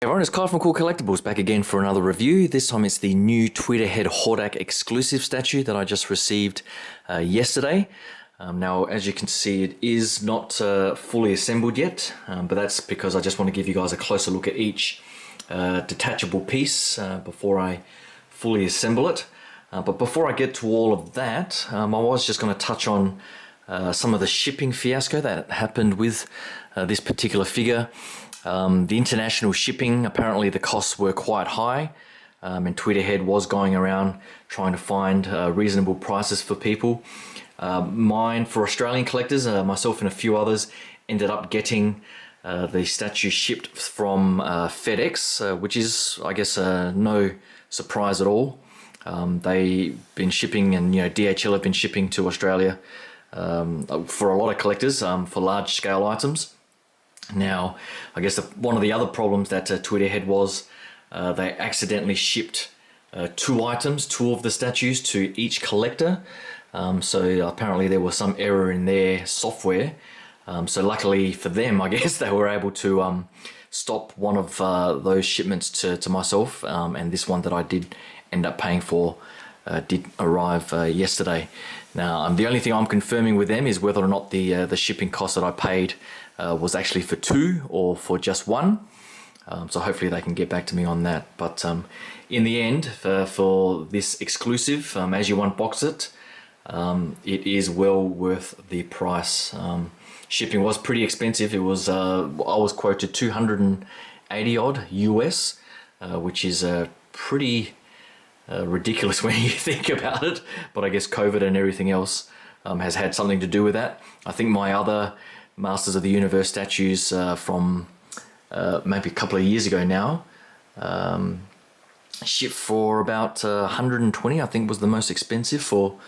Hey everyone, it's Kyle from Cool Collectibles back again for another review. This time it's the new Tweeterhead Hordak exclusive statue that I just received yesterday. Now, as you can see, it is not fully assembled yet, but that's because I just want to give you guys a closer look at each detachable piece before I fully assemble it. But before I get to all of that, I was just going to touch on some of the shipping fiasco that happened with this particular figure. The international shipping, apparently the costs were quite high, and Tweeterhead was going around trying to find reasonable prices for people. Mine, for Australian collectors, myself and a few others, ended up getting the statue shipped from FedEx, which is, I guess, no surprise at all. They've been shipping, and DHL have been shipping to Australia for a lot of collectors for large scale items. Now, I guess one of the other problems that Tweeterhead was they accidentally shipped two of the statues to each collector. So apparently there was some error in their software. So luckily for them, I guess, they were able to stop one of those shipments to myself, and this one that I did end up paying for did arrive yesterday. Now, the only thing I'm confirming with them is whether or not the shipping cost that I paid was actually for two or for just one. So hopefully they can get back to me on that. But in the end, for this exclusive, as you unbox it, it is well worth the price. Shipping was pretty expensive. It was I was quoted 280 odd US, which is pretty ridiculous when you think about it. But I guess COVID and everything else has had something to do with that. I think my other Masters of the Universe statues from maybe a couple of years ago now shipped for about 120. I think was the most expensive for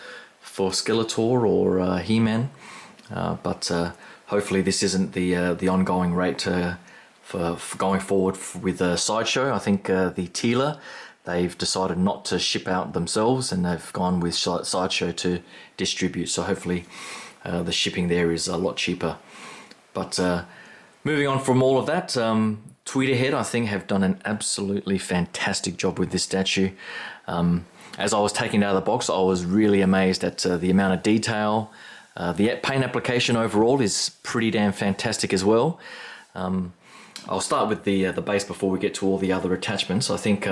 Skeletor or He-Man, but hopefully this isn't the ongoing rate for going forward with Sideshow. I think the Teela, they've decided not to ship out themselves, and they've gone with Sideshow to distribute, so hopefully the shipping there is a lot cheaper. But moving on from all of that, Tweeterhead, I think, have done an absolutely fantastic job with this statue. As I was taking it out of the box, I was really amazed at the amount of detail. The paint application overall is pretty damn fantastic as well. I'll start with the base before we get to all the other attachments. I think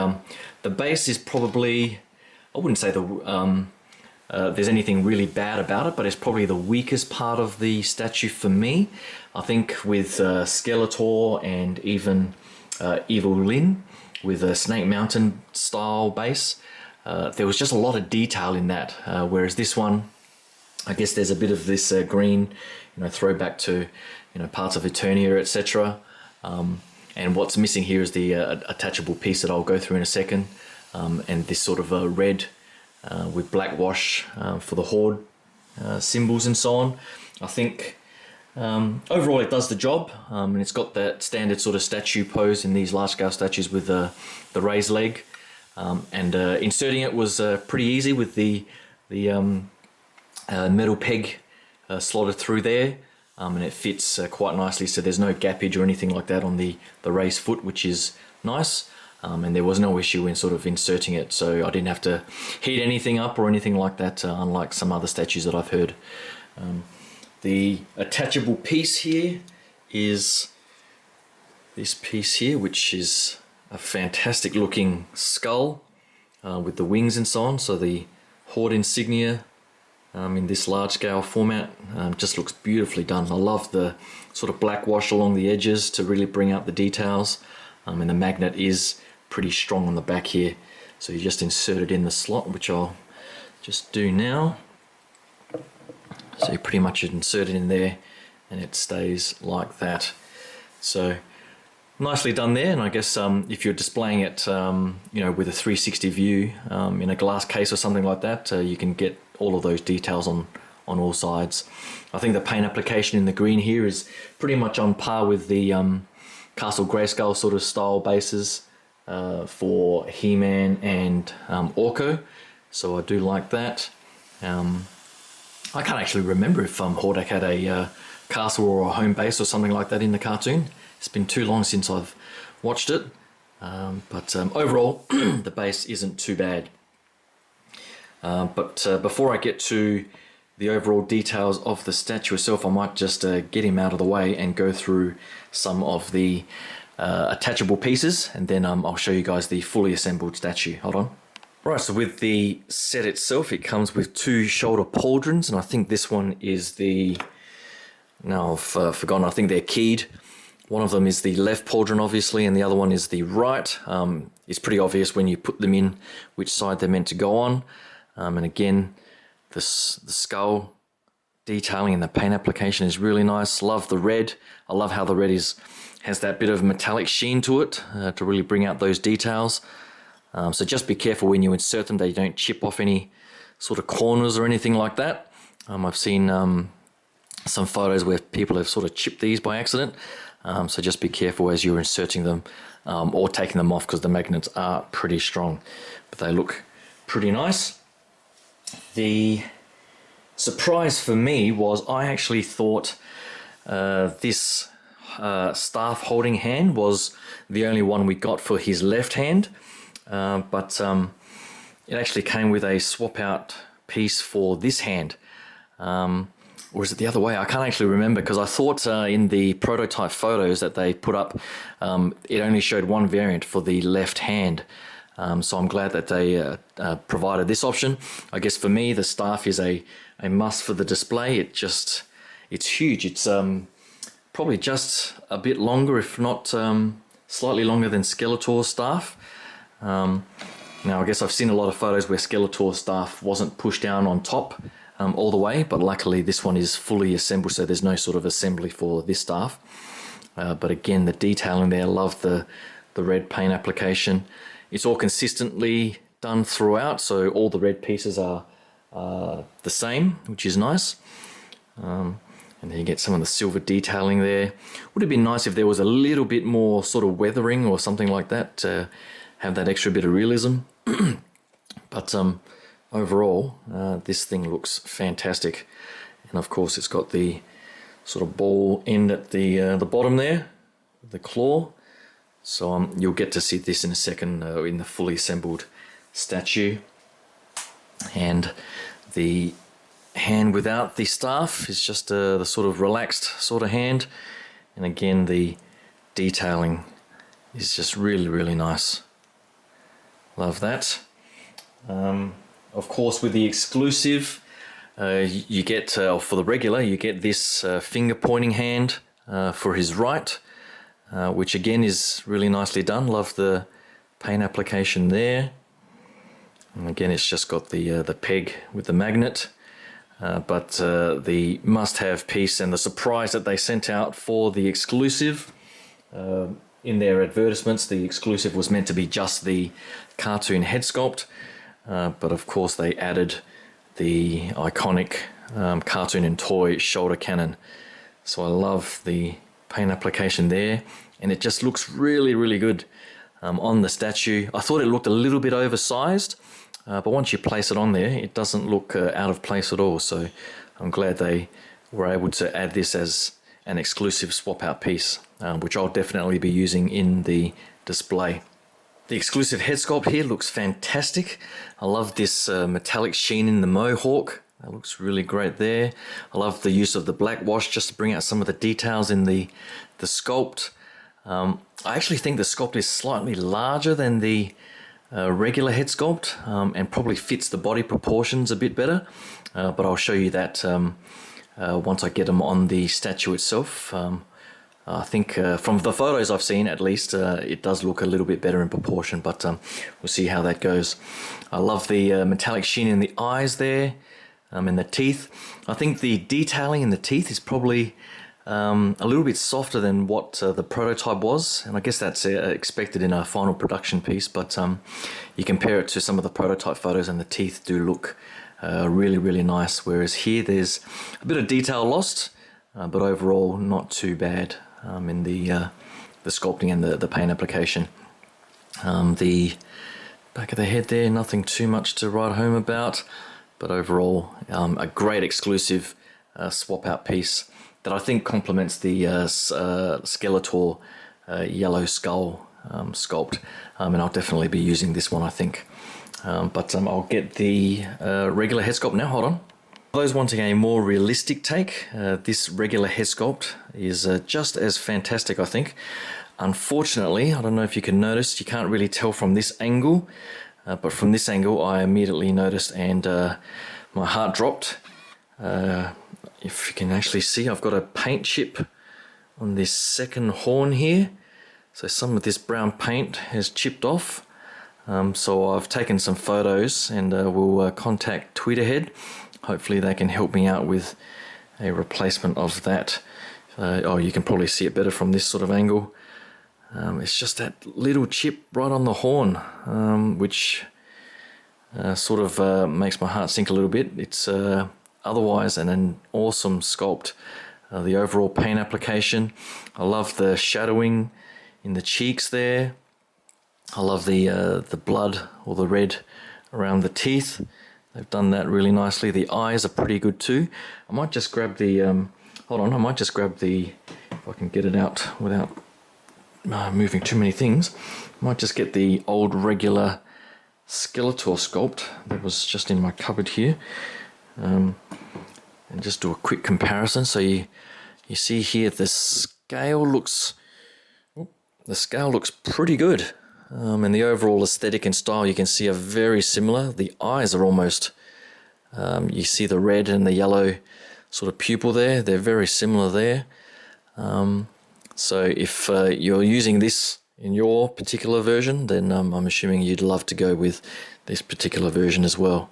the base is probably, I wouldn't say there's anything really bad about it, but it's probably the weakest part of the statue for me. I think with Skeletor and even Evil Lyn with a Snake Mountain style base, there was just a lot of detail in that, whereas this one, I guess there's a bit of this green, throwback to parts of Eternia, etc. And what's missing here is the attachable piece that I'll go through in a second, and this sort of red with black wash for the Horde symbols and so on. I think overall it does the job, and it's got that standard sort of statue pose in these large scale statues with the raised leg, and inserting it was pretty easy with the metal peg slotted through there, and it fits quite nicely, so there's no gappage or anything like that on the raised foot, which is nice. And there was no issue in sort of inserting it, so I didn't have to heat anything up or anything like that, unlike some other statues that I've heard. The attachable piece here is this piece here, which is a fantastic looking skull with the wings and so on. So the Horde insignia in this large scale format just looks beautifully done. I love the sort of black wash along the edges to really bring out the details, and the magnet is pretty strong on the back here, so you just insert it in the slot, which I'll just do now. So you pretty much insert it in there and it stays like that. So nicely done there. And I guess if you're displaying it with a 360 view in a glass case or something like that, you can get all of those details on all sides. I think the paint application in the green here is pretty much on par with the Castle Grayskull sort of style bases for He-Man and Orko, so I do like that. I can't actually remember if Hordak had a castle or a home base or something like that in the cartoon. It's been too long since I've watched it. But overall, the base isn't too bad. But before I get to the overall details of the statue itself, I might just get him out of the way and go through some of the attachable pieces, and then I'll show you guys the fully assembled statue. Hold on. Right, so with the set itself, it comes with 2 shoulder pauldrons, and I think this one is the... Now I've forgotten, I think they're keyed. One of them is the left pauldron, obviously, and the other one is the right. It's pretty obvious when you put them in which side they're meant to go on. And again, the skull detailing and the paint application is really nice. Love the red. I love how the red has that bit of metallic sheen to it to really bring out those details. So just be careful when you insert them that you don't chip off any sort of corners or anything like that. I've seen some photos where people have sort of chipped these by accident. So just be careful as you're inserting them or taking them off, because the magnets are pretty strong. But they look pretty nice. The surprise for me was I actually thought this staff holding hand was the only one we got for his left hand, but it actually came with a swap out piece for this hand. Or is it the other way? I can't actually remember, because I thought in the prototype photos that they put up, it only showed one variant for the left hand. So I'm glad that they provided this option. I guess for me, the staff is a must for the display. It's huge. It's probably just a bit longer, if not slightly longer than Skeletor's staff. Now, I guess I've seen a lot of photos where Skeletor's staff wasn't pushed down on top all the way, but luckily this one is fully assembled, so there's no sort of assembly for this staff. But again, the detailing there, I love the red paint application. It's all consistently done throughout, so all the red pieces are the same, which is nice. And then you get some of the silver detailing there. Would have been nice if there was a little bit more sort of weathering or something like that to have that extra bit of realism. But overall, this thing looks fantastic. And of course, it's got the sort of ball end at the bottom there, the claw. So you'll get to see this in a second in the fully assembled statue. And the hand without the staff is just the sort of relaxed sort of hand. And again, the detailing is just really, really nice. Love that. Of course, with the exclusive, you get, for the regular, you get this finger pointing hand for his right. Which again is really nicely done. Love the paint application there. And again, it's just got the peg with the magnet. But the must-have piece and the surprise that they sent out for the exclusive, in their advertisements, the exclusive was meant to be just the cartoon head sculpt. But of course, they added the iconic cartoon and toy shoulder cannon. So I love the paint application there, and it just looks really, really good on the statue. I thought it looked a little bit oversized, but once you place it on there, it doesn't look out of place at all. So I'm glad they were able to add this as an exclusive swap out piece, which I'll definitely be using in the display. The exclusive head sculpt here looks fantastic. I love this metallic sheen in the mohawk. That looks really great there. I love the use of the black wash just to bring out some of the details in the sculpt. I actually think the sculpt is slightly larger than the regular head sculpt, and probably fits the body proportions a bit better. But I'll show you that once I get them on the statue itself. I think from the photos I've seen, at least, it does look a little bit better in proportion, but we'll see how that goes. I love the metallic sheen in the eyes there. And the teeth. I think the detailing in the teeth is probably a little bit softer than what the prototype was, and I guess that's expected in a final production piece, but you compare it to some of the prototype photos and the teeth do look really, really nice, whereas here there's a bit of detail lost, but overall not too bad in the sculpting and the paint application. The back of the head there, nothing too much to write home about. But overall, a great exclusive swap out piece that I think complements the Skeletor yellow skull sculpt, and I'll definitely be using this one, I think. But I'll get the regular head sculpt now. Hold on. For those wanting a more realistic take, this regular head sculpt is just as fantastic, I think. Unfortunately, I don't know if you can notice, you can't really tell from this angle, but from this angle I immediately noticed, and my heart dropped. If you can actually see, I've got a paint chip on this second horn here. So some of this brown paint has chipped off. So I've taken some photos, and we'll contact Tweeterhead. Hopefully they can help me out with a replacement of that. Oh, you can probably see it better from this sort of angle. It's just that little chip right on the horn, which sort of makes my heart sink a little bit. It's otherwise an awesome sculpt. The overall paint application, I love the shadowing in the cheeks there. I love the blood or the red around the teeth. They've done that really nicely. The eyes are pretty good too. I might just grab the, hold on, I might just grab the, if I can get it out without moving too many things, I might just get the old regular Skeletor sculpt that was just in my cupboard here, and just do a quick comparison. So you see here the scale looks pretty good. And the overall aesthetic and style, you can see, are very similar. The eyes are almost, you see the red and the yellow sort of pupil there. They're very similar there. So if you're using this in your particular version, then I'm assuming you'd love to go with this particular version as well.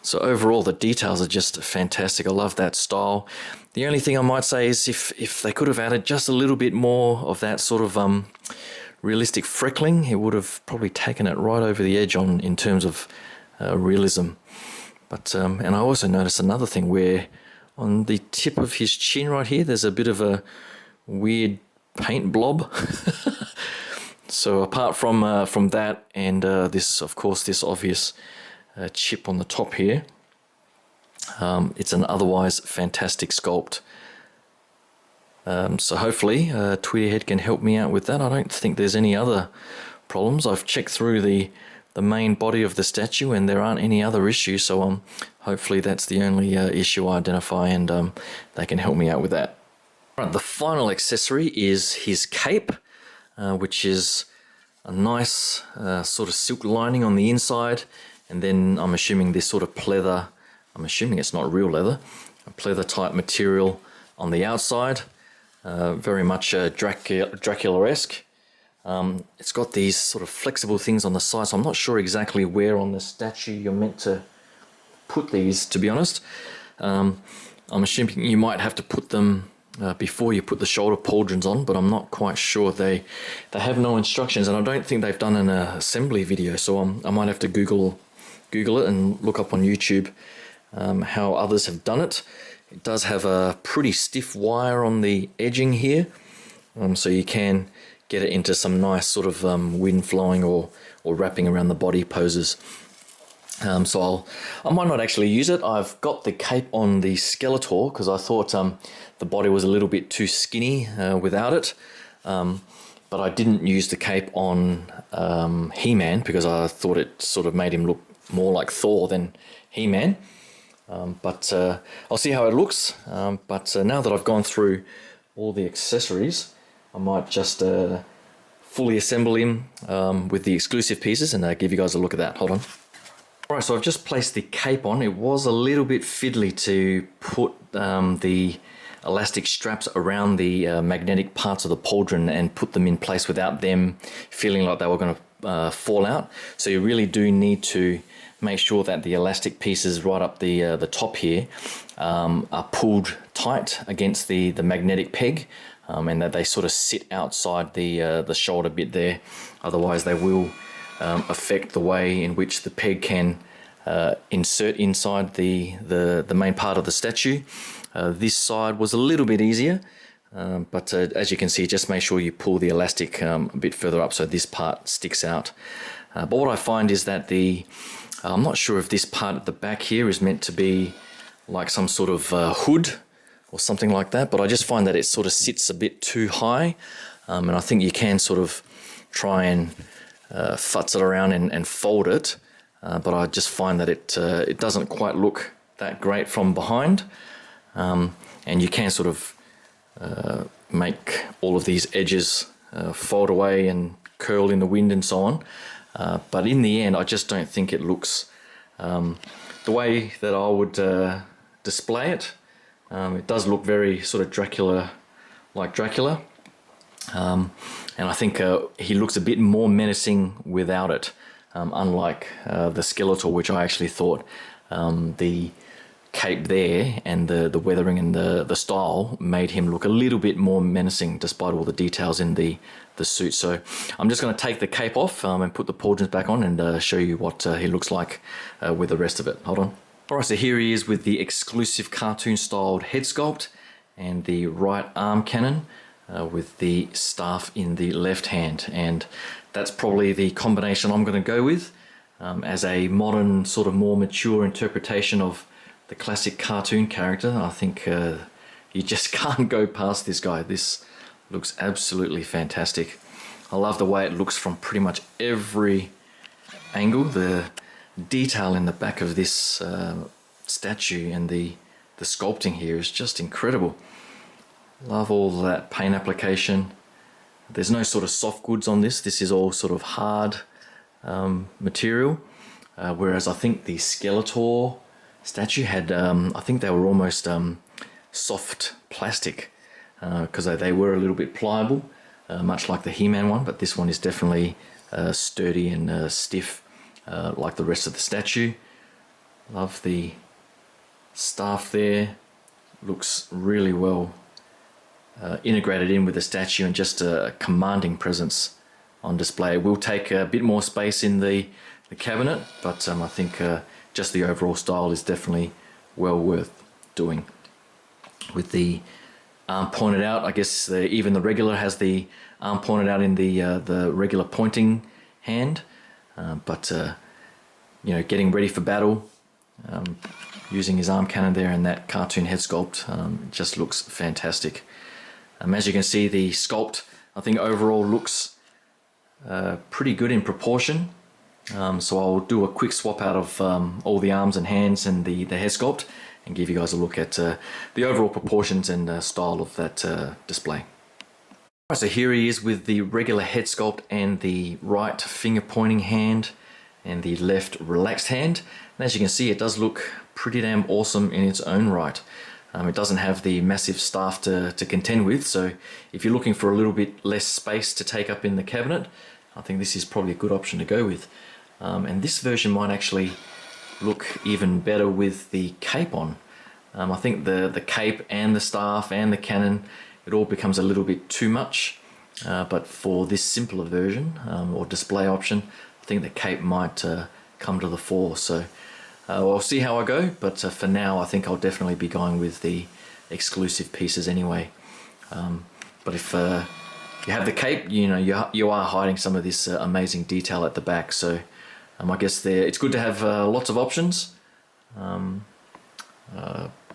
So overall, the details are just fantastic. I love that style. The only thing I might say is if they could have added just a little bit more of that sort of realistic freckling, it would have probably taken it right over the edge in terms of realism. But and I also noticed another thing where on the tip of his chin right here, there's a bit of a weird paint blob. So apart from that, and this, of course, this obvious chip on the top here, it's an otherwise fantastic sculpt. So hopefully Tweeterhead can help me out with that. I don't think there's any other problems. I've checked through the main body of the statue and there aren't any other issues, so hopefully that's the only issue I identify, and they can help me out with that. Right, the final accessory is his cape, which is a nice sort of silk lining on the inside, and then I'm assuming this sort of pleather, I'm assuming it's not real leather, a pleather type material on the outside. Very much Dracula-esque. It's got these sort of flexible things on the side, so I'm not sure exactly where on the statue you're meant to put these, to be honest. I'm assuming you might have to put them before you put the shoulder pauldrons on, but I'm not quite sure. They have no instructions, and I don't think they've done an assembly video, so I might have to Google it and look up on YouTube how others have done it. It does have a pretty stiff wire on the edging here, so you can get it into some nice sort of wind flowing or wrapping around the body poses. So I might not actually use it. I've got the cape on the Skeletor because I thought the body was a little bit too skinny without it. But I didn't use the cape on He-Man because I thought it sort of made him look more like Thor than He-Man. But I'll see how it looks. But now that I've gone through all the accessories, I might just fully assemble him with the exclusive pieces and give you guys a look at that. Hold on. Alright, so I've just placed the cape on. It was a little bit fiddly to put the elastic straps around the magnetic parts of the pauldron and put them in place without them feeling like they were going to fall out. So you really do need to make sure that the elastic pieces right up the top here are pulled tight against the magnetic peg, and that they sort of sit outside the shoulder bit there. Otherwise they will affect the way in which the peg can insert inside the main part of the statue. This side was a little bit easier, but as you can see, just make sure you pull the elastic a bit further up so this part sticks out. But what I find is that I'm not sure if this part at the back here is meant to be like some sort of hood or something like that, but I just find that it sort of sits a bit too high. and I think you can sort of try and futz it around and fold it, but I just find that it doesn't quite look that great from behind, and you can sort of make all of these edges fold away and curl in the wind and so on, but in the end I just don't think it looks the way that I would display it. It does look very sort of Dracula, like Dracula, and I think he looks a bit more menacing without it, unlike the Skeletor, which I actually thought the cape there and the weathering and the style made him look a little bit more menacing despite all the details in the suit. So I'm just going to take the cape off and put the pauldrons back on and show you what he looks like with the rest of it. Hold on. Alright, so here he is with the exclusive cartoon styled head sculpt and the right arm cannon with the staff in the left hand, and that's probably the combination I'm going to go with as a modern sort of more mature interpretation of the classic cartoon character. I think you just can't go past this guy. This looks absolutely fantastic. I love the way it looks from pretty much every angle. The detail in the back of this statue and the sculpting here is just incredible. Love all that paint application. There's no sort of soft goods on this. This is all sort of hard material, whereas I think the Skeletor statue had, I think they were almost soft plastic, because they were a little bit pliable, much like the He-Man one, but this one is definitely sturdy and stiff, like the rest of the statue. Love the staff there. Looks really well integrated in with the statue, and just a commanding presence on display. It will take a bit more space in the cabinet, but I think just the overall style is definitely well worth doing. With the arm pointed out, I guess even the regular has the arm pointed out in the regular pointing hand, but you know, getting ready for battle, using his arm cannon there and that cartoon head sculpt, just looks fantastic. As you can see, the sculpt I think overall looks pretty good in proportion. So I'll do a quick swap out of all the arms and hands and the head sculpt and give you guys a look at the overall proportions and style of that display. Alright, so here he is with the regular head sculpt and the right finger pointing hand and the left relaxed hand. And as you can see, it does look pretty damn awesome in its own right. It doesn't have the massive staff to contend with, so if you're looking for a little bit less space to take up in the cabinet, I think this is probably a good option to go with. And this version might actually look even better with the cape on. I think the cape and the staff and the cannon, it all becomes a little bit too much, but for this simpler version or display option, I think the cape might come to the fore. So I'll see how I go, but for now I think I'll definitely be going with the exclusive pieces anyway. But if you have the cape, you know, you are hiding some of this amazing detail at the back, so I guess it's good to have lots of options,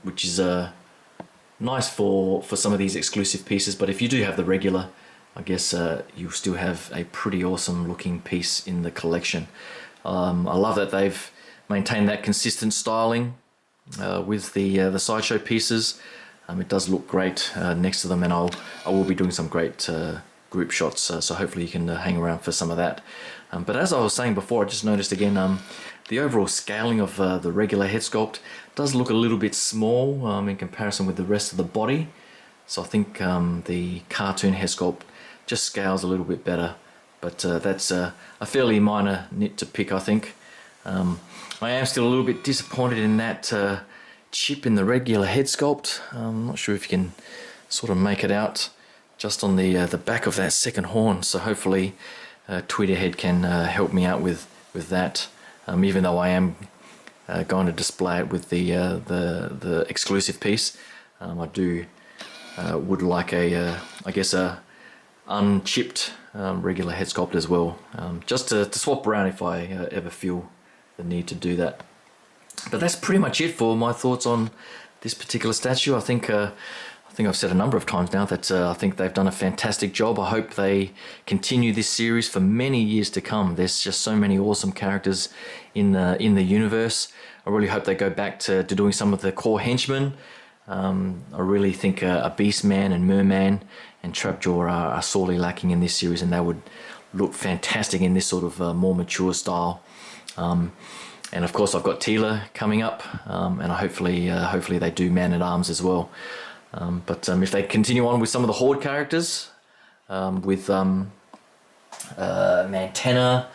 which is nice for some of these exclusive pieces. But if you do have the regular, I guess you still have a pretty awesome looking piece in the collection. I love that they've maintained that consistent styling with the sideshow pieces. It does look great next to them, and I will be doing some great group shots, so hopefully you can hang around for some of that. But as I was saying before, I just noticed again the overall scaling of the regular head sculpt does look a little bit small in comparison with the rest of the body. So I think the cartoon head sculpt just scales a little bit better, but that's a fairly minor nit to pick, I think. I am still a little bit disappointed in that chip in the regular head sculpt. I'm not sure if you can sort of make it out just on the back of that second horn, so hopefully Tweeterhead can help me out with that, even though I am going to display it with the exclusive piece. I do would like I guess a unchipped regular head sculpt as well, just to swap around if I ever feel the need to do that. But that's pretty much it for my thoughts on this particular statue. I think I think I've said a number of times now that I think they've done a fantastic job. I hope they continue this series for many years to come. There's just so many awesome characters in the universe. I really hope they go back to doing some of the core henchmen. I really think a Beastman and Merman and Trapjaw are sorely lacking in this series, and they would look fantastic in this sort of more mature style. And of course, I've got Tila coming up, and hopefully they do Man-at-Arms as well. But if they continue on with some of the Horde characters, with Mantena,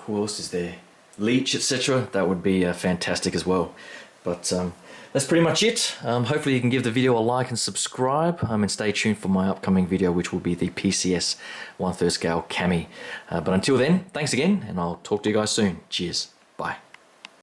who else is there? Leech, etc., that would be fantastic as well. But that's pretty much it. Hopefully you can give the video a like and subscribe, and stay tuned for my upcoming video, which will be the PCS 1/3 scale Cami. But until then, thanks again, and I'll talk to you guys soon. Cheers. Bye.